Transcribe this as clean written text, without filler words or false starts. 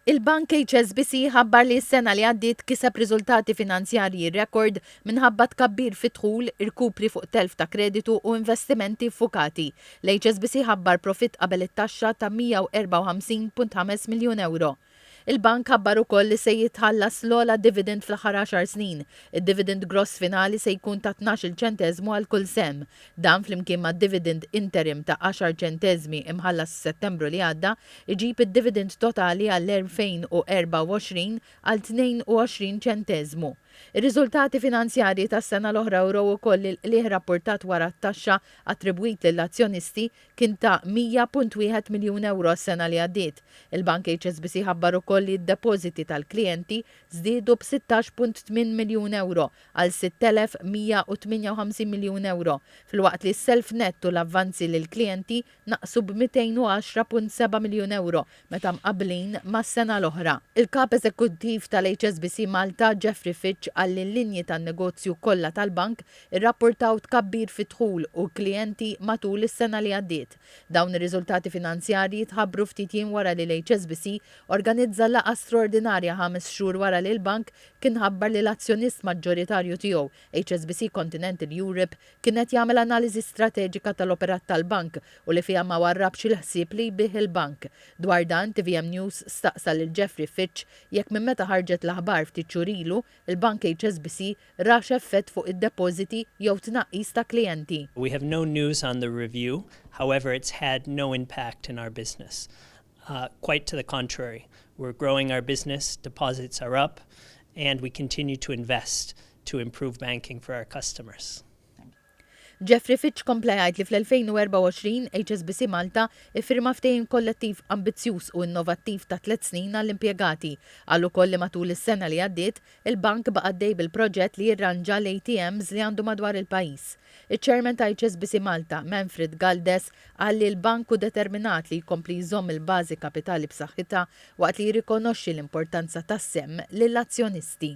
Il-bank HSBC ħabbar li s-sena li għaddiet kiseb riżultati finanzjarji rekord minħabba tkabbir fit-dħul, irkupri fuq telf ta' kreditu u investimenti fukati. L-HSBC ħabbar profit qabel it-taxxa ta' 154.5 miljun euro. Il-bank ħabbar ukoll li se jitħallas l-ola dividend fl-aħħar 10 snin. Id-dividend gross finali se jkun ta' 12 ċentesmu għal kull sem. Dan flimkien ma' dividend interim ta' 10 ċentesmi imħallas Settembru li għadda, iġib id-dividend totali għall-2024 għal 22 ċentesmu. Ir-riżultati finanzjarji tas-sena l-oħra uraw ukoll li rrapportat wara t-taxxa attribwit lill-azzjonisti kien ta' 100.1 miljun euro s-sena li għaddiet. Il-Bank HSBC ħabbar ukoll li d-depożiti tal-klijenti żdiedu b'16.8 miljun euro għal 6,158 miljun euro, filwaqt li s-self net u l-avvanzi lill-klijenti naqsu b'210.7 miljun euro meta mqabblin mas-sena l-oħra. Il-kap eżekuttiv tal-HSBC Malta Jeffrey Fitch għalli l-linji tan-negozju kollha tal-bank irrapportaw tkabbir fit-dħul u klijenti matul is-sena li għaddiet. Dawn ir-riżultati finanzjarji tħabbru ftit jiem wara li l-HSBC organizza laqgħa straordinarja 5 xhur wara li l-bank kien ħabbar li l-azzjonist maġġoritarju tiegħu HSBC Continental Europe kienet jagħmel analiżi strateġika tal-operat tal-bank u li fiha ma warrabx il-ħsieb li jbih il-bank. Dwar dan TVM News staqsa lil Jeffrey Fitch jekk minn meta ħarġet l-aħbar ftit xhur ilu il-bank HSBC rax effett fuq id-depożiti jew tnaqqis ta' klijenti. We have no news on the review. However, it's had no impact in our business. Quite to the contrary. We're growing our business, deposits are up, and we continue to invest to improve banking for our customers. Jeffrey Fitch komplejajt li fl-2024 HSBC Malta iffirma ftehim kollettiv ambizzjuż u innovattiv ta' 3 snin għall-impjegati. Għallu koll li matul is-sena li għaddiet, il-bank baqa' għaddej bil-proġett li jirranġa l-ATMs li għandu madwar il-pajjiż. Iċ-Chairman ta' HSBC Malta, Manfred Galdes, qal li l-banku determinat li jkompli jżomm il-bażi kapitali b'saħħitha waqt li jirrikonoxxi l-importanza tas-semm lill-azzjonisti.